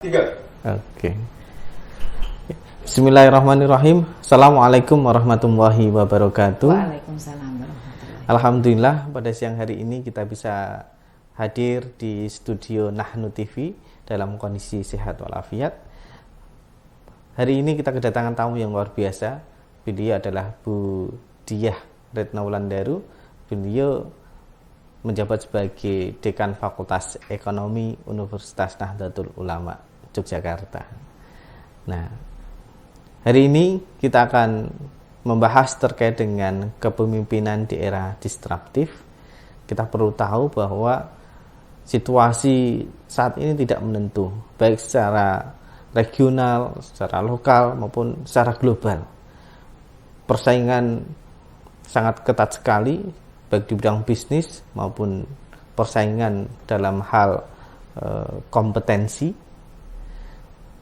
Tiga. Oke. Bismillahirrahmanirrahim. Assalamualaikum warahmatullahi wabarakatuh. Waalaikumsalam warahmatullahi. Alhamdulillah pada siang hari ini kita bisa hadir di studio Nahnu TV dalam kondisi sehat walafiat. Hari ini kita kedatangan tamu yang luar biasa. Beliau adalah Bu Diah Retno Wulandaru. Beliau menjabat sebagai Dekan Fakultas Ekonomi Universitas Nahdlatul Ulama Yogyakarta. Nah, hari ini kita akan membahas terkait dengan kepemimpinan di era disruptif. Kita perlu tahu bahwa situasi saat ini tidak menentu, baik secara regional, secara lokal maupun secara global. Persaingan sangat ketat sekali, baik di bidang bisnis maupun persaingan dalam hal kompetensi.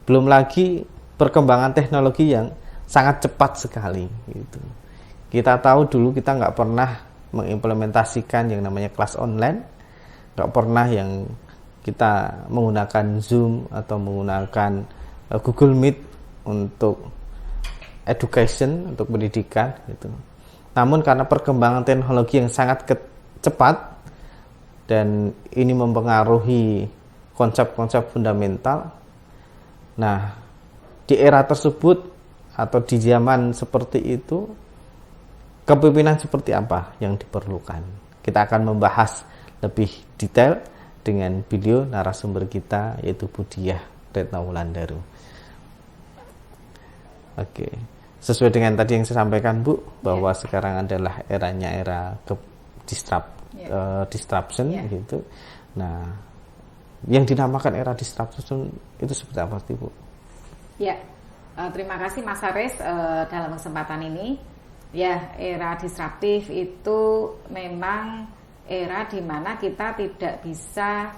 Belum lagi perkembangan teknologi yang sangat cepat sekali gitu. Kita tahu dulu kita nggak pernah mengimplementasikan yang namanya kelas online, nggak pernah yang kita menggunakan Zoom atau menggunakan Google Meet untuk education, untuk pendidikan gitu. Namun karena perkembangan teknologi yang sangat cepat dan ini mempengaruhi konsep-konsep fundamental. Nah, di era tersebut atau di zaman seperti itu, kepemimpinan seperti apa yang diperlukan? Kita akan membahas lebih detail dengan beliau narasumber kita, yaitu Bu Diah Retno Wulandaru. Oke, sesuai dengan tadi yang saya sampaikan, Bu, bahwa sekarang adalah eranya era disruption gitu. Nah, yang dinamakan era disruption itu seperti apa sih, Bu? Ya, terima kasih Mas Haris dalam kesempatan ini. Ya, era disruptif itu memang era di mana kita tidak bisa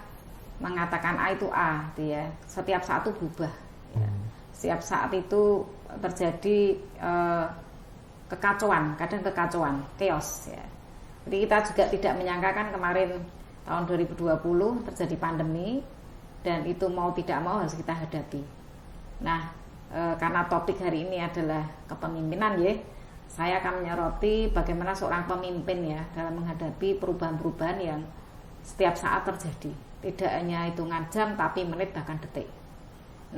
mengatakan A itu A, ya. Setiap saat itu berubah. Ya. Setiap saat itu terjadi kekacauan, kadang kekacauan, chaos. Ya. Jadi kita juga tidak menyangkakan kemarin tahun 2020 terjadi pandemi dan itu mau tidak mau harus kita hadapi. Nah, karena topik hari ini adalah kepemimpinan ya, saya akan menyoroti bagaimana seorang pemimpin ya dalam menghadapi perubahan-perubahan yang setiap saat terjadi. Tidak hanya hitungan jam tapi menit bahkan detik.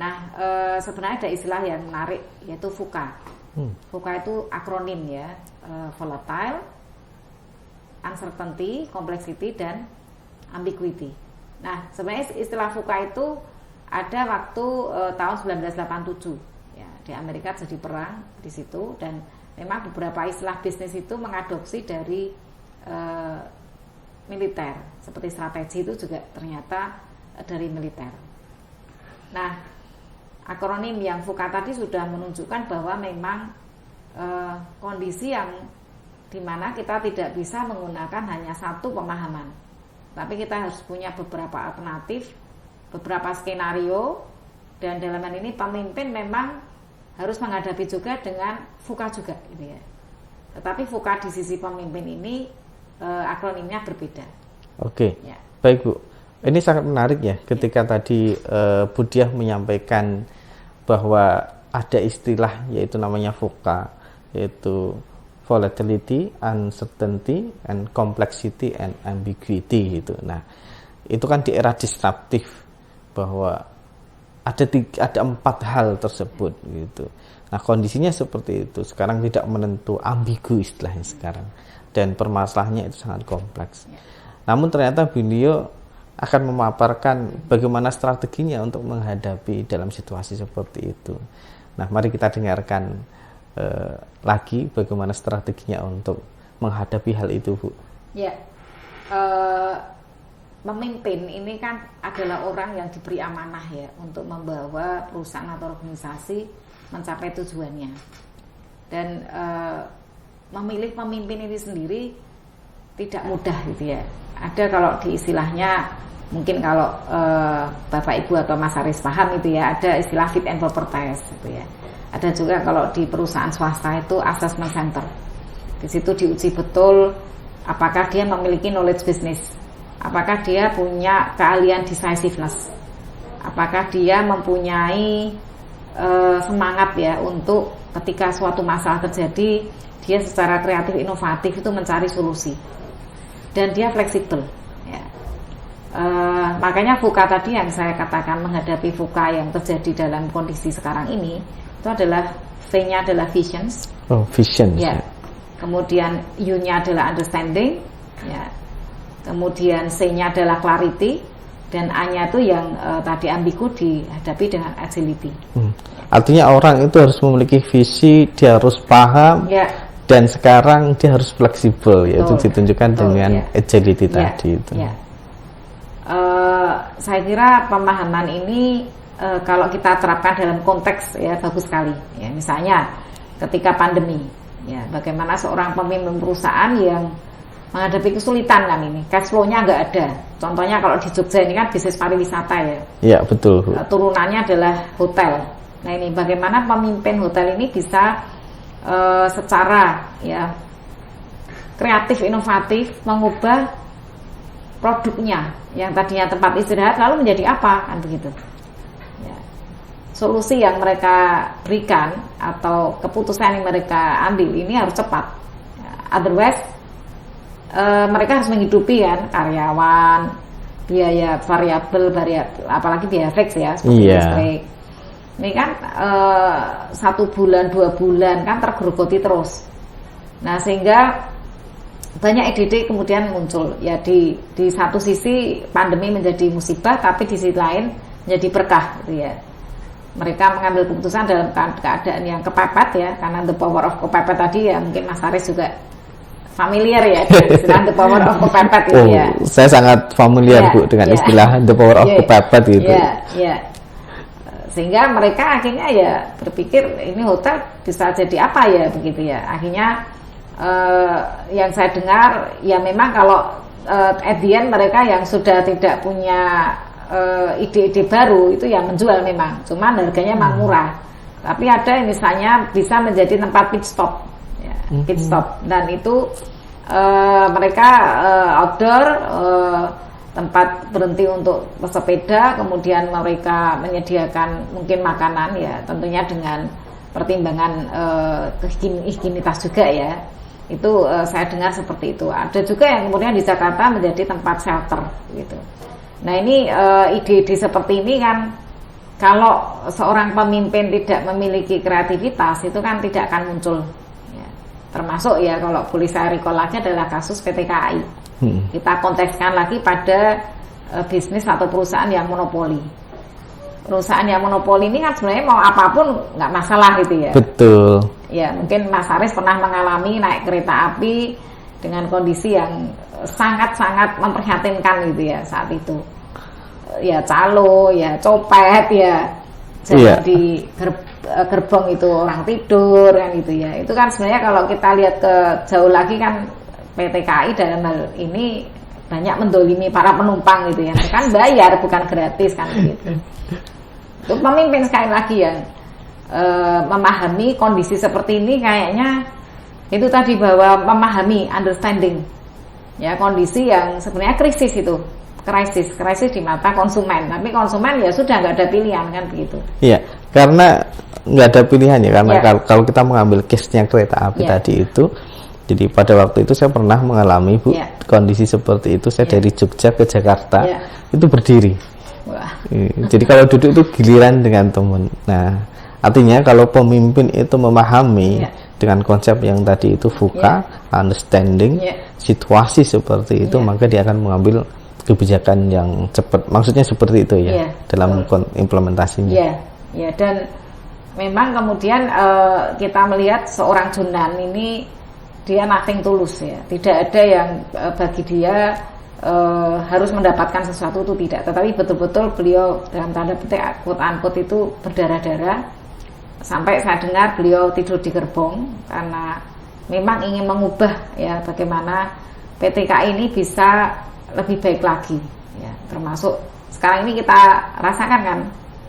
Nah, sebenarnya ada istilah yang menarik yaitu VUCA. VUCA itu akronim ya, volatile, uncertainty, complexity, dan ambiguity. Nah, sebenarnya istilah VUCA itu ada waktu tahun 1987. Ya, di Amerika terjadi perang di situ dan memang beberapa istilah bisnis itu mengadopsi dari militer. Seperti strategi itu juga ternyata dari militer. Nah, akronim yang VUCA tadi sudah menunjukkan bahwa memang kondisi yang dimana kita tidak bisa menggunakan hanya satu pemahaman. Tapi kita harus punya beberapa alternatif, beberapa skenario, dan dalam hal ini pemimpin memang harus menghadapi juga dengan VUCA juga, gitu ya. Tetapi VUCA di sisi pemimpin ini akronimnya berbeda. Oke, ya. Baik Bu. Ini sangat menarik ya, ketika tadi Bu Diah menyampaikan bahwa ada istilah yaitu namanya VUCA, yaitu volatility, uncertainty, and complexity, and ambiguity gitu. Nah, itu kan di era disruptif bahwa ada 4 hal tersebut gitu. Nah, kondisinya seperti itu. Sekarang tidak menentu, ambigu istilahnya sekarang. Dan permasalahannya itu sangat kompleks. Namun ternyata beliau akan memaparkan bagaimana strateginya untuk menghadapi dalam situasi seperti itu. Nah, mari kita dengarkan lagi bagaimana strateginya untuk menghadapi hal itu, Bu. Ya, pemimpin ini kan adalah orang yang diberi amanah ya untuk membawa perusahaan atau organisasi mencapai tujuannya. Dan memilih pemimpin ini sendiri tidak mudah gitu ya. Ada kalau di istilahnya mungkin kalau Bapak Ibu atau Mas Haris paham itu ya, ada istilah fit and proper test gitu ya. Ada juga kalau di perusahaan swasta itu assessment center. Di situ diuji betul apakah dia memiliki knowledge bisnis, apakah dia punya keahlian decisiveness, apakah dia mempunyai semangat ya untuk ketika suatu masalah terjadi, dia secara kreatif inovatif itu mencari solusi dan dia fleksibel ya. Makanya VUCA tadi yang saya katakan, menghadapi VUCA yang terjadi dalam kondisi sekarang ini, itu adalah V-nya adalah visions. Vision Ya. Kemudian U-nya adalah understanding ya. Kemudian C-nya adalah clarity, dan A-nya itu yang tadi ambigu dihadapi dengan agility. Artinya orang itu harus memiliki visi, dia harus paham Ya. dan sekarang dia harus fleksibel, yaitu ditunjukkan dengan ya. agility Ya. tadi itu. Ya. Saya kira pemahaman ini kalau kita terapkan dalam konteks ya bagus sekali. Ya, misalnya ketika pandemi, ya bagaimana seorang pemimpin perusahaan yang menghadapi kesulitan kan ini, cash flow-nya nggak ada. Contohnya kalau di Jogja ini kan bisnis pariwisata ya. Iya betul. Turunannya adalah hotel. Nah ini bagaimana pemimpin hotel ini bisa secara ya kreatif inovatif mengubah produknya yang tadinya tempat istirahat lalu menjadi apa kan begitu. Ya. Solusi yang mereka berikan atau keputusan yang mereka ambil ini harus cepat. Ya, otherwise mereka harus menghidupi kan karyawan, biaya variabel, apalagi biaya fix ya seperti listrik. Ini kan 1 bulan 2 bulan kan tergerogoti terus. Nah sehingga banyak ide-ide kemudian muncul ya, di satu sisi pandemi menjadi musibah, tapi di sisi lain menjadi berkah gitu ya. Mereka mengambil keputusan dalam keadaan yang kepepet ya, karena the power of kepepet tadi ya, mungkin Mas Haris juga familiar ya dengan istilah the power of kepepet gitu ya. Saya sangat familiar Bu dengan istilah the power of kepepet gitu. Ya. Sehingga mereka akhirnya ya berpikir ini hotel bisa jadi apa ya begitu ya. Akhirnya yang saya dengar ya memang kalau at the end mereka yang sudah tidak punya ide-ide baru itu yang menjual memang, cuman harganya memang murah. Tapi ada yang misalnya bisa menjadi tempat pit stop, ya, pit stop, dan itu mereka outdoor, tempat berhenti untuk bersepeda, kemudian mereka menyediakan mungkin makanan ya, tentunya dengan pertimbangan higienitas juga ya. Itu saya dengar seperti itu. Ada juga yang kemudian di Jakarta menjadi tempat shelter gitu. Nah ini ide-ide seperti ini kan, kalau seorang pemimpin tidak memiliki kreativitas itu kan tidak akan muncul ya. Termasuk ya kalau boleh saya recall lagi adalah kasus PT KAI. Kita kontekskan lagi pada bisnis atau perusahaan yang monopoli. Perusahaan yang monopoli ini kan sebenarnya mau apapun nggak masalah gitu ya. Betul. Ya mungkin Mas Haris pernah mengalami naik kereta api dengan kondisi yang sangat-sangat memprihatinkan gitu ya saat itu. Ya calo, ya copet, ya jangan di gerbong itu orang tidur kan gitu ya. Itu kan sebenarnya kalau kita lihat ke jauh lagi kan PT KAI dalam hal ini banyak mendolimi para penumpang gitu ya. Kan bayar bukan gratis kan gitu. Itu pemimpin sekali lagi yang memahami kondisi seperti ini kayaknya itu tadi bahwa memahami understanding ya kondisi yang sebenarnya krisis itu. Krisis di mata konsumen, tapi konsumen ya sudah nggak ada pilihan kan begitu. Iya, karena nggak ada pilihan ya, karena kalau kita mengambil case-nya kereta api tadi itu, jadi pada waktu itu saya pernah mengalami Bu kondisi seperti itu. Saya dari Jogja ke Jakarta itu berdiri. Wah. Jadi kalau duduk itu giliran dengan teman. Nah, artinya kalau pemimpin itu memahami dengan konsep yang tadi itu VUCA, understanding situasi seperti itu, maka dia akan mengambil kebijakan yang cepat, maksudnya seperti itu ya, dalam implementasinya. Ya, dan memang kemudian kita melihat seorang Junan ini dia nothing tulus ya, tidak ada yang bagi dia harus mendapatkan sesuatu itu tidak, tetapi betul-betul beliau dalam tanda petik quote unquote itu berdarah-darah sampai saya dengar beliau tidur di gerbong karena memang ingin mengubah ya bagaimana PT KAI ini bisa lebih baik lagi ya, termasuk sekarang ini kita rasakan kan.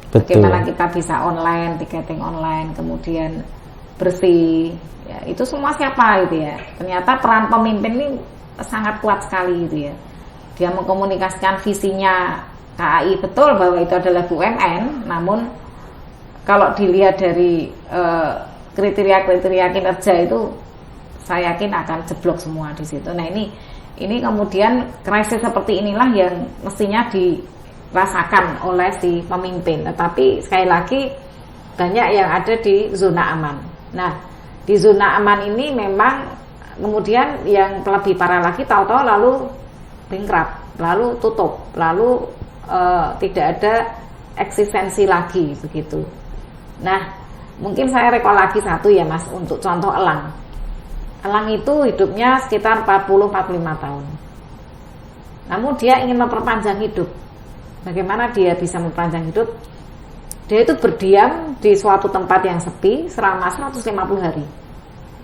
Betul. Bagaimana kita bisa online, tiketing online, kemudian bersih ya, itu semua siapa gitu ya. Ternyata peran pemimpin ini sangat kuat sekali gitu ya. Dia mengkomunikasikan visinya KAI betul bahwa itu adalah BUMN, namun kalau dilihat dari kriteria-kriteria kinerja itu, saya yakin akan jeblok semua di situ. Nah ini kemudian krisis seperti inilah yang mestinya dirasakan oleh si pemimpin. Tetapi sekali lagi banyak yang ada di zona aman. Nah di zona aman ini memang kemudian yang lebih parah lagi tahu-tahu lalu bankrupt, lalu tutup, lalu tidak ada eksistensi lagi begitu. Nah mungkin saya rekol lagi satu ya Mas untuk contoh elang. Elang itu hidupnya sekitar 40-45 tahun. Namun dia ingin memperpanjang hidup. Bagaimana dia bisa memperpanjang hidup? Dia itu berdiam di suatu tempat yang sepi selama 150 hari.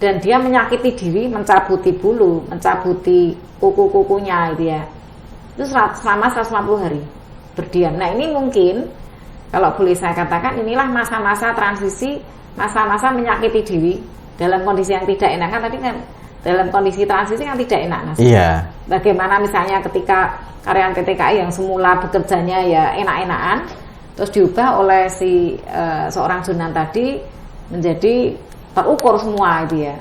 Dan dia menyakiti diri, mencabuti bulu, mencabuti kuku-kukunya gitu ya. Itu selama 150 hari berdiam. Nah ini mungkin, kalau boleh saya katakan, inilah masa-masa transisi, masa-masa menyakiti diri dalam kondisi yang tidak enak. Kan tadi kan dalam kondisi transisi kan tidak enak Mas. Iya. Bagaimana misalnya ketika karyawan PT KAI yang semula bekerjanya ya enak-enakan, terus diubah oleh si seorang Junan tadi menjadi terukur semua itu ya,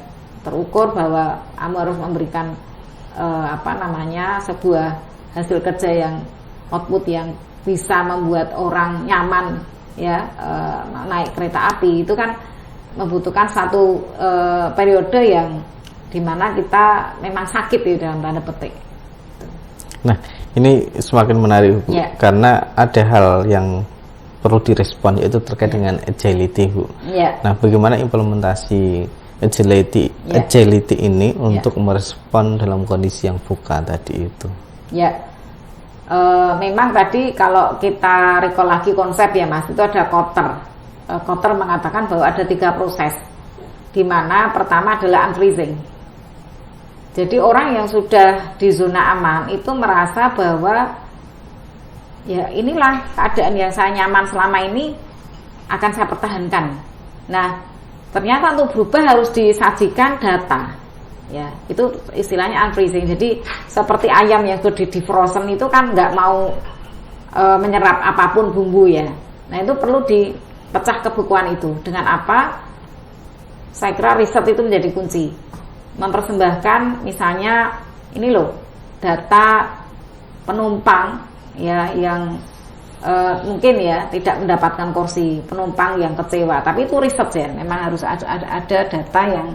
terukur bahwa kamu harus memberikan sebuah hasil kerja yang output yang bisa membuat orang nyaman ya, naik kereta api itu kan membutuhkan satu periode yang dimana kita memang sakit ya dalam tanda petik. Nah ini semakin menarik Bu, karena ada hal yang perlu direspon yaitu terkait dengan agility Bu. Nah bagaimana implementasi agility ini untuk merespon dalam kondisi yang VUCA tadi itu? Memang tadi kalau kita recall lagi konsep ya Mas, itu ada Kotter. Kotter mengatakan bahwa ada 3 proses, di mana pertama adalah unfreezing. Jadi orang yang sudah di zona aman itu merasa bahwa ya inilah keadaan yang saya nyaman selama ini, akan saya pertahankan. Nah ternyata untuk berubah harus disajikan data ya, itu istilahnya unfreezing. Jadi seperti ayam yang sudah di frozen itu kan nggak mau menyerap apapun bumbu ya. Nah itu perlu dipecah kebukuan itu. Dengan apa? Saya kira riset itu menjadi kunci. Mempersembahkan misalnya ini loh data penumpang ya yang mungkin ya tidak mendapatkan kursi, penumpang yang kecewa, tapi itu riset ya, memang harus ada data yang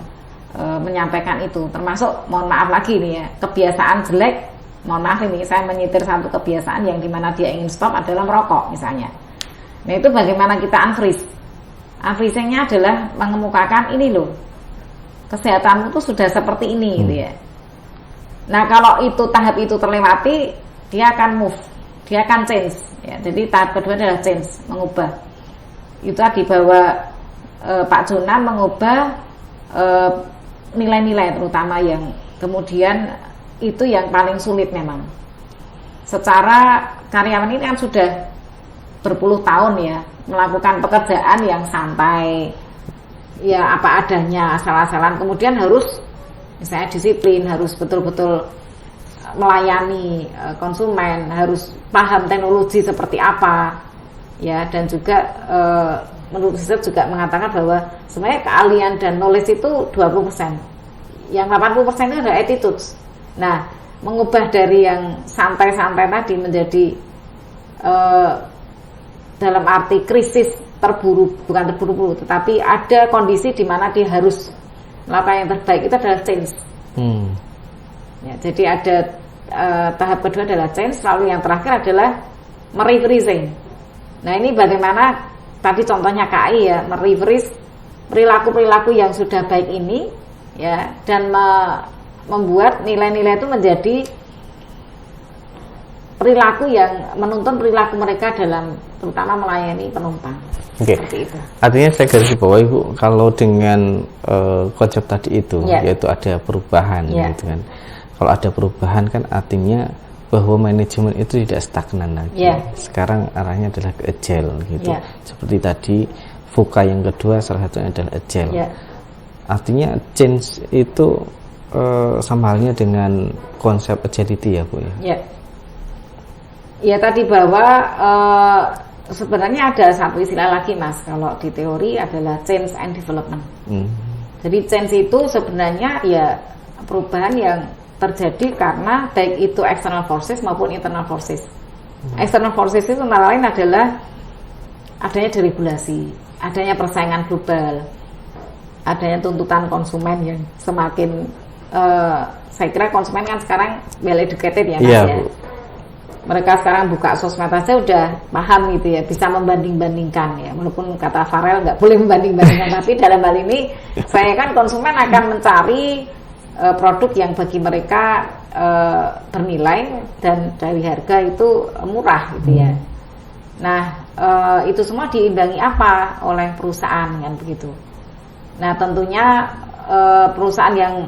menyampaikan itu, termasuk mohon maaf lagi nih ya, kebiasaan jelek, mohon maaf ini saya menyitir satu kebiasaan yang dimana dia ingin stop adalah merokok misalnya. Nah itu bagaimana kita unfreeze? Unfreezingnya adalah mengemukakan ini loh, kesehatanmu itu sudah seperti ini gitu ya. Nah kalau itu tahap itu terlewati, dia akan move, dia akan change ya. Jadi tahap kedua adalah change, mengubah. Itu tadi bahwa Pak Junan mengubah nilai-nilai terutama yang kemudian itu yang paling sulit memang. Secara karyawan ini kan sudah berpuluh tahun ya melakukan pekerjaan yang santai ya, apa adanya, asal-asalan, kemudian harus misalnya disiplin, harus betul-betul melayani konsumen, harus paham teknologi seperti apa ya, dan juga menurut riset juga mengatakan bahwa sebenarnya keahlian dan knowledge itu 20%, yang 80% itu ada attitudes. Nah mengubah dari yang santai-santai tadi menjadi dalam arti krisis terburu, bukan terburu-buru, tetapi ada kondisi di mana dia harus melakukan yang terbaik, itu adalah change. Ya, jadi ada tahap kedua adalah change, lalu yang terakhir adalah merefreezing. Nah ini bagaimana tadi contohnya KAI ya, merefreeze perilaku-perilaku yang sudah baik ini ya, dan membuat nilai-nilai itu menjadi perilaku yang menuntun perilaku mereka dalam terutama melayani penumpang. Oke. Itu. Artinya saya garis bawah Ibu, kalau dengan konsep tadi itu yaitu ada perubahan gitu kan. Kalau ada perubahan kan artinya bahwa manajemen itu tidak stagnan lagi. Sekarang arahnya adalah ke agile gitu. Seperti tadi VUCA yang kedua salah satunya adalah agile. Artinya change itu sama halnya dengan konsep agility ya Bu ya. Ya tadi bahwa sebenarnya ada satu istilah lagi Mas, kalau di teori adalah change and development. Jadi change itu sebenarnya ya perubahan yang terjadi karena baik itu external forces maupun internal forces. External forces itu antara lain adalah adanya deregulasi, adanya persaingan global, adanya tuntutan konsumen yang semakin saya kira konsumen kan sekarang well educated ya Mas ya. Mereka sekarang buka sosmed aja udah paham gitu ya, bisa membanding-bandingkan ya. Walaupun kata Farel nggak boleh membanding-bandingkan, tapi dalam hal ini saya kan konsumen akan mencari produk yang bagi mereka bernilai dan dari harga itu murah gitu ya. Nah itu semua diimbangi apa oleh perusahaan kan begitu. Nah tentunya perusahaan yang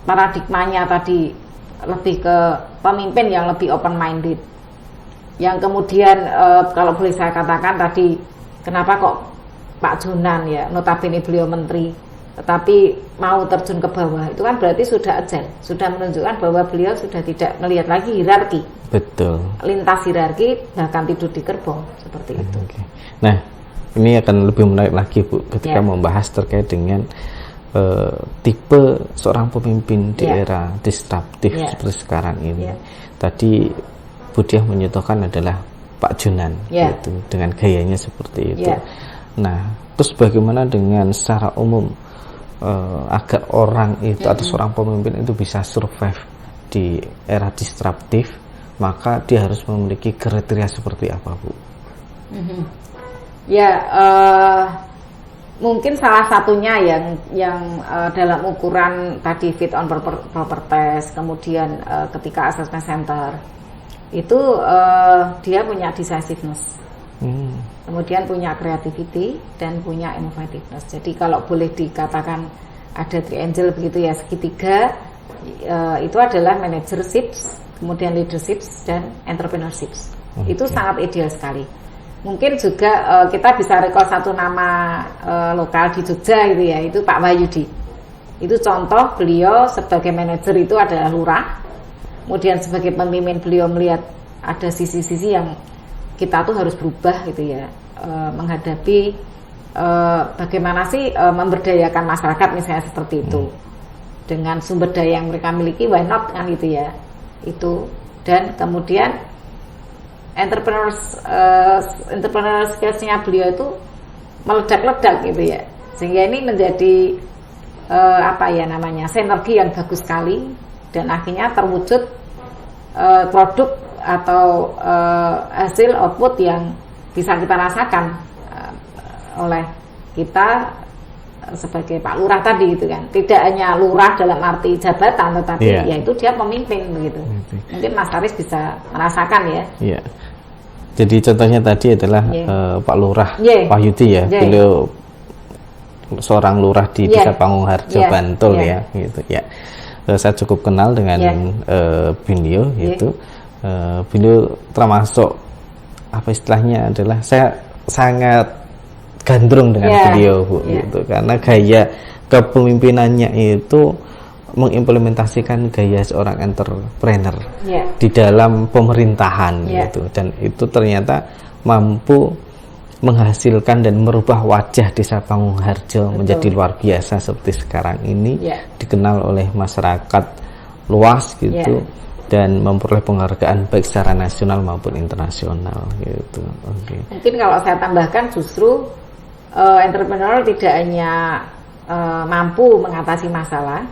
paradigmanya tadi lebih ke pemimpin yang lebih open minded, yang kemudian kalau boleh saya katakan tadi, kenapa kok Pak Jonan ya, notabene beliau menteri tetapi mau terjun ke bawah, itu kan berarti sudah agile, sudah menunjukkan bahwa beliau sudah tidak melihat lagi hierarki, betul, lintas hierarki, bahkan tidur di gerbong seperti itu. Nah ini akan lebih menarik lagi Bu ketika membahas terkait dengan tipe seorang pemimpin di era disruptif seperti sekarang ini. Tadi Bu Diah menyatakan adalah Pak Jonan gitu, dengan gayanya seperti itu. Nah, terus bagaimana dengan secara umum agar orang itu atau seorang pemimpin itu bisa survive di era disruptif, maka dia harus memiliki kriteria seperti apa Bu? Mungkin salah satunya yang dalam ukuran tadi fit on proper test, kemudian ketika assessment center itu dia punya decisiveness, kemudian punya creativity dan punya innovativeness. Jadi kalau boleh dikatakan ada triangle begitu ya, segitiga itu adalah managership, kemudian leadership dan entrepreneurship. Itu sangat ideal sekali. Mungkin juga kita bisa recall satu nama lokal di Jogja gitu ya, itu Pak Wahyudi. Itu contoh beliau sebagai manajer itu adalah lurah. Kemudian sebagai pemimpin beliau melihat ada sisi-sisi yang kita tuh harus berubah gitu ya, menghadapi bagaimana sih memberdayakan masyarakat misalnya seperti itu. Dengan sumber daya yang mereka miliki, why not kan gitu ya. Itu dan kemudian entrepreneur skills-nya beliau itu meledak-ledak gitu ya, sehingga ini menjadi sinergi yang bagus sekali dan akhirnya terwujud produk atau hasil output yang bisa kita rasakan oleh kita sebagai Pak Lurah tadi gitu kan. Tidak hanya lurah dalam arti jabatan, tetapi yaitu dia pemimpin begitu. Mungkin Mas Haris bisa merasakan ya. Jadi contohnya tadi adalah Pak Lurah Wahyudi ya. Beliau seorang lurah di Desa Pangungharjo Bantul ya gitu ya. Saya cukup kenal dengan beliau gitu. Beliau termasuk apa istilahnya adalah saya sangat gandrung dengan beliau Bu gitu, karena gaya kepemimpinannya itu mengimplementasikan gaya seorang entrepreneur di dalam pemerintahan gitu, dan itu ternyata mampu menghasilkan dan merubah wajah Desa Pangungharjo menjadi luar biasa seperti sekarang ini, dikenal oleh masyarakat luas gitu, dan memperoleh penghargaan baik secara nasional maupun internasional gitu. Mungkin kalau saya tambahkan justru entrepreneur tidak hanya mampu mengatasi masalah,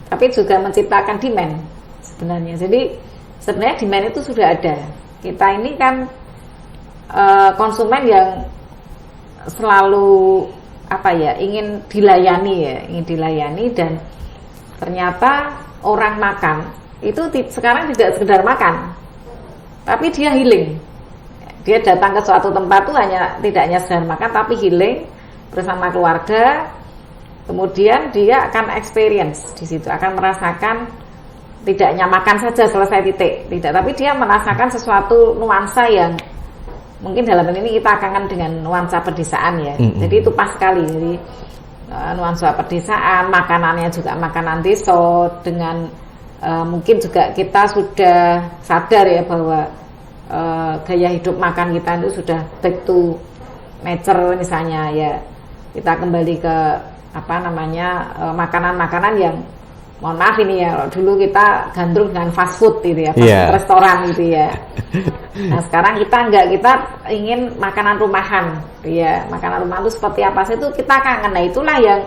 tapi juga menciptakan demand sebenarnya. Jadi sebenarnya demand itu sudah ada. Kita ini kan konsumen yang selalu ingin dilayani dan ternyata orang makan itu sekarang tidak sekedar makan, tapi dia healing. Dia datang ke suatu tempat tuh tidak hanya sekedar makan, tapi healing bersama keluarga. Kemudian dia akan experience di situ, akan merasakan tidak hanya makan saja selesai titik, tidak, tapi dia merasakan sesuatu nuansa yang mungkin dalam ini kita kangen dengan nuansa pedesaan ya. Jadi itu pas sekali. Jadi nuansa pedesaan, makanannya juga makanan desa, dengan mungkin juga kita sudah sadar ya bahwa gaya hidup makan kita itu sudah back to nature misalnya ya, kita kembali ke apa namanya makanan-makanan yang mohon maaf ini ya, kalau dulu kita gandrung dengan fast food gitu ya, fast food restoran gitu ya. Nah sekarang kita enggak, kita ingin makanan rumahan gitu ya. Makanan rumahan itu seperti apa sih, itu kita kangen. Nah itulah yang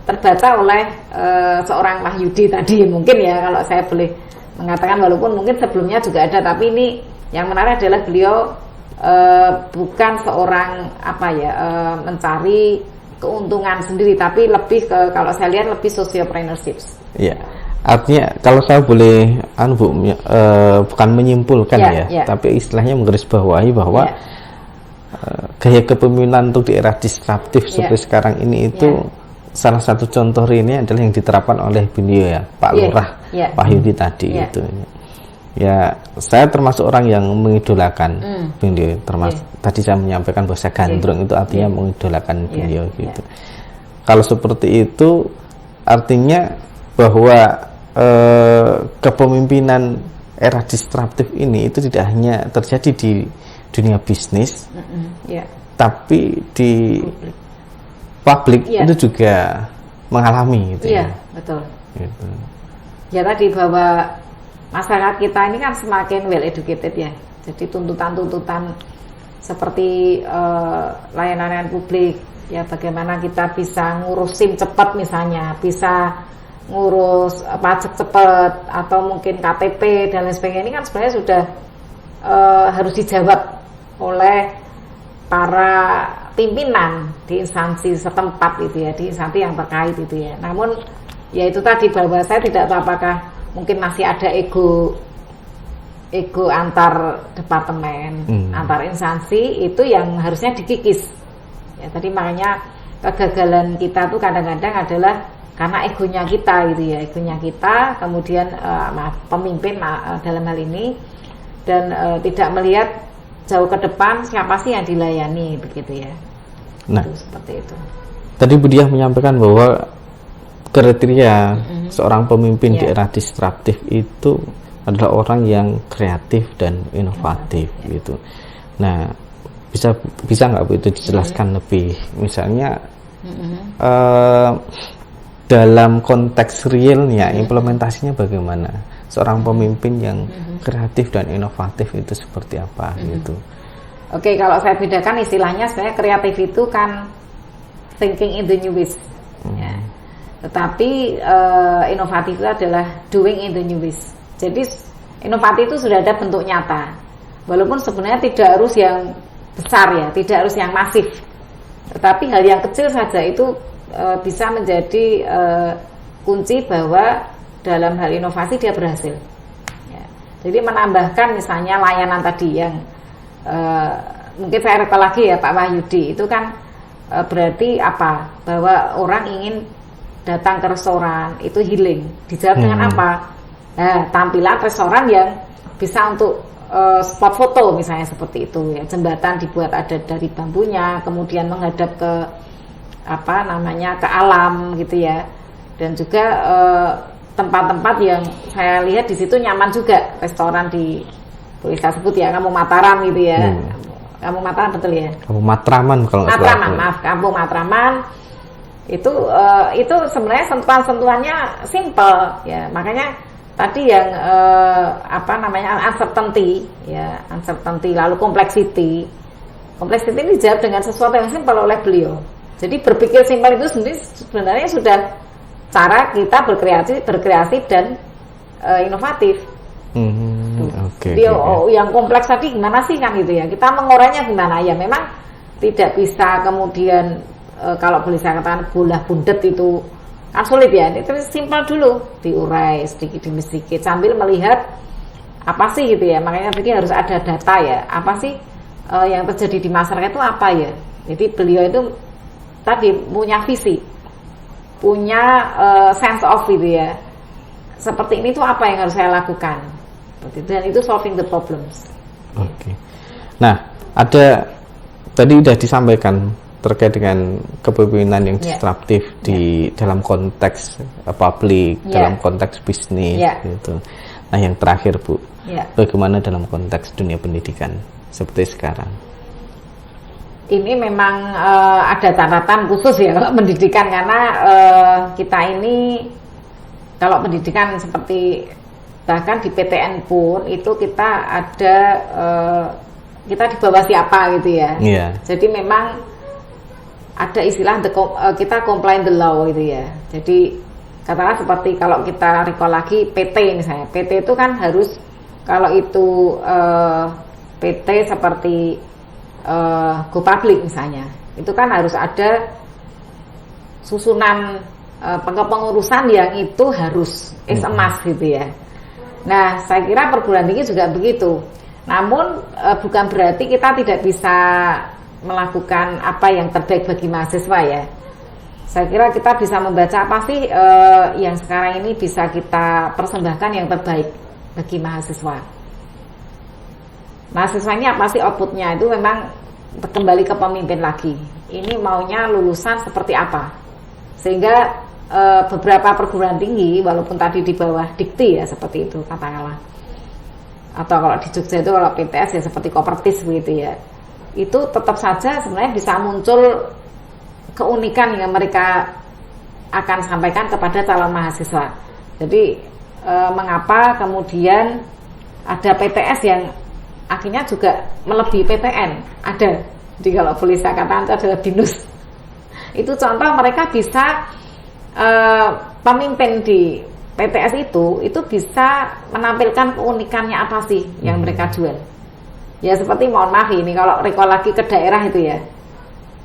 terbaca oleh seorang Wahyudi tadi mungkin ya, kalau saya boleh mengatakan, walaupun mungkin sebelumnya juga ada, tapi ini yang menarik adalah beliau bukan seorang apa ya mencari keuntungan sendiri, tapi lebih ke, kalau saya lihat lebih sociopreneurship. Ya, artinya kalau saya boleh Bu, bukan menyimpulkan tapi istilahnya menggarisbawahi bahwa gaya kepemimpinan untuk di era disruptif seperti sekarang ini itu salah satu contoh ini adalah yang diterapkan oleh beliau ya, Pak Lurah Wahyudi tadi itu. Ya, saya termasuk orang yang mengidolakan beliau, termasuk tadi saya menyampaikan bahwa saya gandrung itu artinya mengidolakan beliau gitu. Kalau seperti itu artinya bahwa kepemimpinan era disruptif ini itu tidak hanya terjadi di dunia bisnis, tapi di publik itu juga mengalami gitu ya. Betul. Gitu. Ya tadi bahwa masyarakat kita ini kan semakin well educated ya. Jadi tuntutan-tuntutan seperti layanan publik ya, bagaimana kita bisa ngurus SIM cepat misalnya, bisa ngurus pajak cepat atau mungkin KTP dan lain sebagainya, ini kan sebenarnya sudah harus dijawab oleh para pimpinan di instansi setempat itu ya, di instansi yang terkait itu ya. Namun ya itu tadi, bahwa saya tidak tahu apakah mungkin masih ada ego antar departemen, antar instansi itu yang harusnya dikikis. Ya, tadi makanya kegagalan kita tuh kadang-kadang adalah karena egonya kita gitu ya, egonya kita, kemudian pemimpin dalam hal ini, dan tidak melihat jauh ke depan siapa sih yang dilayani begitu ya. Nah, itu, seperti itu. Tadi Bu Diah menyampaikan bahwa kriteria seorang pemimpin di era disruptif itu adalah orang yang kreatif dan inovatif gitu. Nah, bisa nggak Bu itu dijelaskan lebih, misalnya dalam konteks realnya implementasinya bagaimana seorang pemimpin yang kreatif dan inovatif itu seperti apa gitu. Oke, kalau saya bedakan istilahnya, sebenarnya kreatif itu kan thinking in the new ways ya. Tetapi inovatif itu adalah doing in the new ways. Jadi inovatif itu sudah ada bentuk nyata, walaupun sebenarnya tidak harus yang besar ya, tidak harus yang masif, tetapi hal yang kecil saja itu bisa menjadi kunci bahwa dalam hal inovasi dia berhasil ya. Jadi menambahkan misalnya layanan tadi yang mungkin saya recall lagi ya Pak Wahyudi, itu kan berarti apa, bahwa orang ingin datang ke restoran itu healing, dijawab dengan apa? Nah, tampilan restoran yang bisa untuk spot foto misalnya seperti itu ya, jembatan dibuat ada dari bambunya, kemudian menghadap ke apa namanya, ke alam gitu ya, dan juga tempat-tempat yang saya lihat di situ nyaman juga, restoran di, boleh saya sebut ya, Kampung Mataram gitu ya. Kampung Mataram betul ya? Kampung Matraman kalau Matraman, maaf, Kampung Matraman itu sebenarnya sentuhan-sentuhannya simple ya, makanya tadi yang apa namanya, uncertainty ya, uncertainty, lalu complexity ini dijawab dengan sesuatu yang simple oleh beliau. Jadi berpikir simpel itu sebenarnya sudah cara kita berkreasi dan inovatif. Dia yang kompleks tadi gimana sih kan gitu ya, kita mengurainya gimana ya, memang tidak bisa kemudian kalau boleh saya katakan bola bundet itu kan sulit ya, itu simpel dulu diurai sedikit demi sedikit sambil melihat apa sih gitu ya. Makanya tadi harus ada data ya, apa sih yang terjadi di masyarakat itu apa ya. Jadi beliau itu tadi punya visi, punya sense of gitu ya, seperti ini tuh apa yang harus saya lakukan, dan itu solving the problems. Oke. Nah, ada tadi sudah disampaikan terkait dengan kepemimpinan yang disruptif di dalam konteks publik, dalam konteks bisnis gitu. Nah, yang terakhir Bu, Ya. Bagaimana dalam konteks dunia pendidikan seperti sekarang? Ini memang ada catatan khusus ya kalau pendidikan, karena kita ini kalau pendidikan seperti bahkan di PTN pun itu kita ada kita di bawah siapa gitu ya. Yeah. Jadi memang ada istilah kita comply the law gitu ya. Jadi katakanlah seperti kalau kita recall lagi PT misalnya, PT itu kan harus kalau itu PT seperti go public misalnya, itu kan harus ada susunan pengurusan yang itu harus emas gitu ya. Nah, saya kira perguruan tinggi juga begitu. Namun bukan berarti kita tidak bisa melakukan apa yang terbaik bagi mahasiswa ya. Saya kira kita bisa membaca apa sih yang sekarang ini bisa kita persembahkan yang terbaik bagi mahasiswa. Mahasiswa ini apa sih outputnya, itu memang kembali ke pemimpin lagi. Ini maunya lulusan seperti apa, sehingga beberapa perguruan tinggi walaupun tadi di bawah dikti ya seperti itu katakanlah, atau kalau di Jogja itu kalau PTS ya seperti Kopertis begitu ya, itu tetap saja sebenarnya bisa muncul keunikan yang mereka akan sampaikan kepada calon mahasiswa. Jadi mengapa kemudian ada PTS yang akhirnya juga melebihi PTN, ada. Jadi kalau boleh saya katakan itu adalah BINUS. Itu contoh mereka bisa pemimpin di PTS itu bisa menampilkan keunikannya apa sih yang mereka jual. Ya seperti mohon maaf ini kalau recall lagi ke daerah itu ya.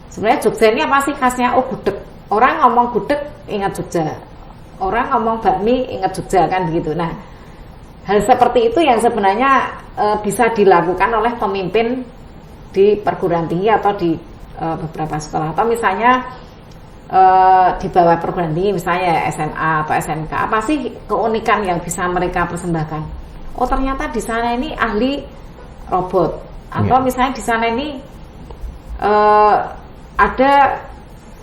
Sebenarnya Jogja ini apa sih khasnya? Oh gudeg. Orang ngomong gudeg ingat Jogja. Orang ngomong bakmi ingat Jogja kan begitu. Nah, hal seperti itu yang sebenarnya bisa dilakukan oleh pemimpin di perguruan tinggi atau di beberapa sekolah, atau misalnya di bawah perguruan tinggi misalnya SMA atau SMK, apa sih keunikan yang bisa mereka persembahkan? Oh ternyata di sana ini ahli robot, atau misalnya di sana ini ada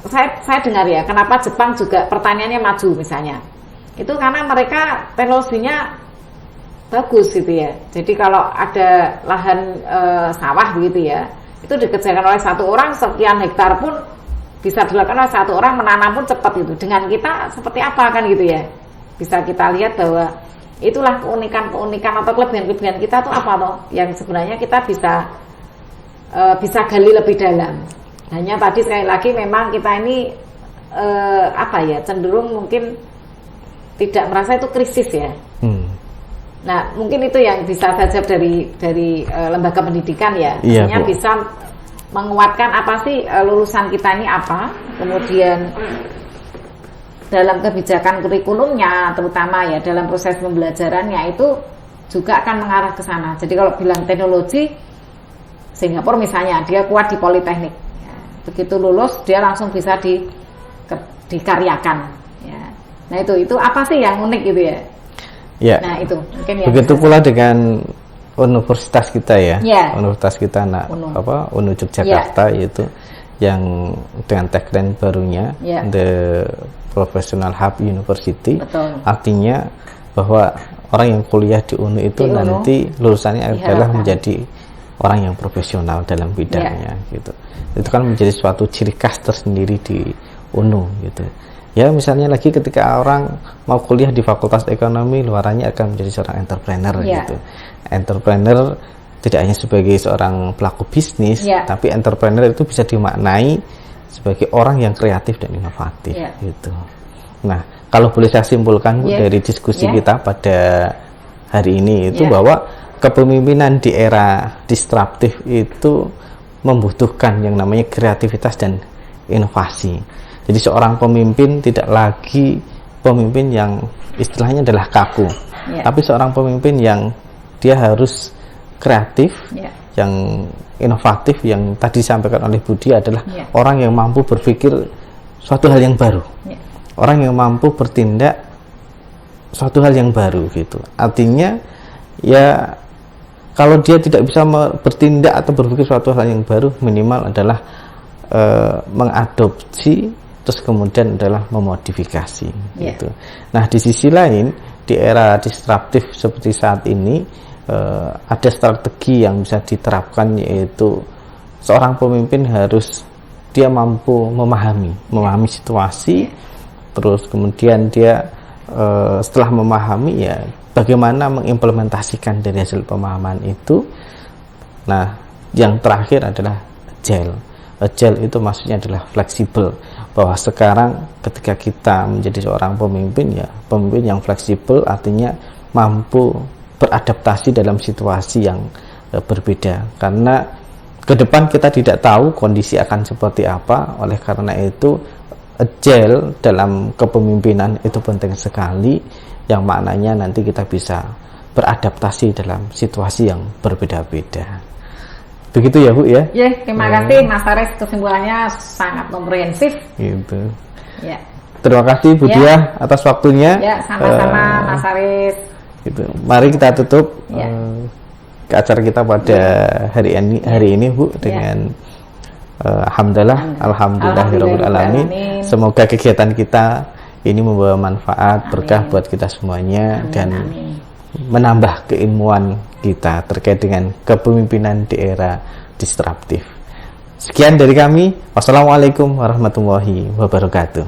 saya dengar ya, kenapa Jepang juga pertaniannya maju misalnya, itu karena mereka teknologinya bagus gitu ya. Jadi kalau ada lahan sawah begitu ya, itu dikerjakan oleh satu orang, sekian hektar pun bisa dilakukan oleh satu orang, menanam pun cepat itu. Dengan kita seperti apa kan gitu ya, bisa kita lihat bahwa itulah keunikan atau kelebihan kita tuh apa toh yang sebenarnya kita bisa gali lebih dalam. Hanya tadi sekali lagi memang kita ini cenderung mungkin tidak merasa itu krisis ya. Nah, mungkin itu yang bisa saja dari lembaga pendidikan ya. Artinya bisa menguatkan apa sih lulusan kita ini apa, kemudian dalam kebijakan kurikulumnya terutama ya dalam proses pembelajarannya itu juga akan mengarah ke sana. Jadi kalau bilang teknologi, Singapura misalnya dia kuat di politeknik, ya, begitu lulus dia langsung bisa dikaryakan. Ya. Nah itu apa sih yang unik gitu ya? Ya. Nah itu mungkin begitu pula dengan universitas kita ya, universitas kita UNU Yogyakarta yaitu yang dengan tagline barunya The Professional Hub University. Betul. Artinya bahwa orang yang kuliah di UNU itu nanti lulusannya adalah menjadi orang yang profesional dalam bidangnya gitu. Itu kan menjadi suatu ciri khas tersendiri di UNU gitu. Ya misalnya lagi ketika orang mau kuliah di Fakultas Ekonomi, luarannya akan menjadi seorang entrepreneur gitu. Entrepreneur tidak hanya sebagai seorang pelaku bisnis, tapi entrepreneur itu bisa dimaknai sebagai orang yang kreatif dan inovatif gitu. Nah, kalau boleh saya simpulkan Bu dari diskusi kita pada hari ini itu bahwa kepemimpinan di era disruptif itu membutuhkan yang namanya kreativitas dan inovasi. Jadi seorang pemimpin tidak lagi pemimpin yang istilahnya adalah kaku, tapi seorang pemimpin yang dia harus kreatif, yang inovatif, yang tadi disampaikan oleh Budi adalah orang yang mampu berpikir suatu hal yang baru, orang yang mampu bertindak suatu hal yang baru gitu. Artinya ya kalau dia tidak bisa bertindak atau berpikir suatu hal yang baru, minimal adalah mengadopsi, terus kemudian adalah memodifikasi gitu. Nah di sisi lain di era disruptif seperti saat ini ada strategi yang bisa diterapkan, yaitu seorang pemimpin harus dia mampu memahami situasi, terus kemudian dia setelah memahami ya bagaimana mengimplementasikan dari hasil pemahaman itu. Nah, yang terakhir adalah agile. Agile itu maksudnya adalah fleksibel, bahwa sekarang ketika kita menjadi seorang pemimpin, ya pemimpin yang fleksibel artinya mampu beradaptasi dalam situasi yang berbeda, karena ke depan kita tidak tahu kondisi akan seperti apa. Oleh karena itu agile dalam kepemimpinan itu penting sekali, yang maknanya nanti kita bisa beradaptasi dalam situasi yang berbeda-beda. Begitu ya Bu ya? Ya, terima kasih Mas Haris, kesimpulannya sangat komprehensif. Gitu. Ya. Terima kasih Bu Diah atas waktunya. Ya, sama-sama Mas Haris. Gitu. Mari kita tutup ke acara kita pada hari ini Bu dengan alhamdulillahirabbil alamin. Semoga kegiatan kita ini membawa manfaat, berkah buat kita semuanya. Dan menambah keilmuan kita terkait dengan kepemimpinan di era disruptif. Sekian dari kami. Wassalamualaikum warahmatullahi wabarakatuh.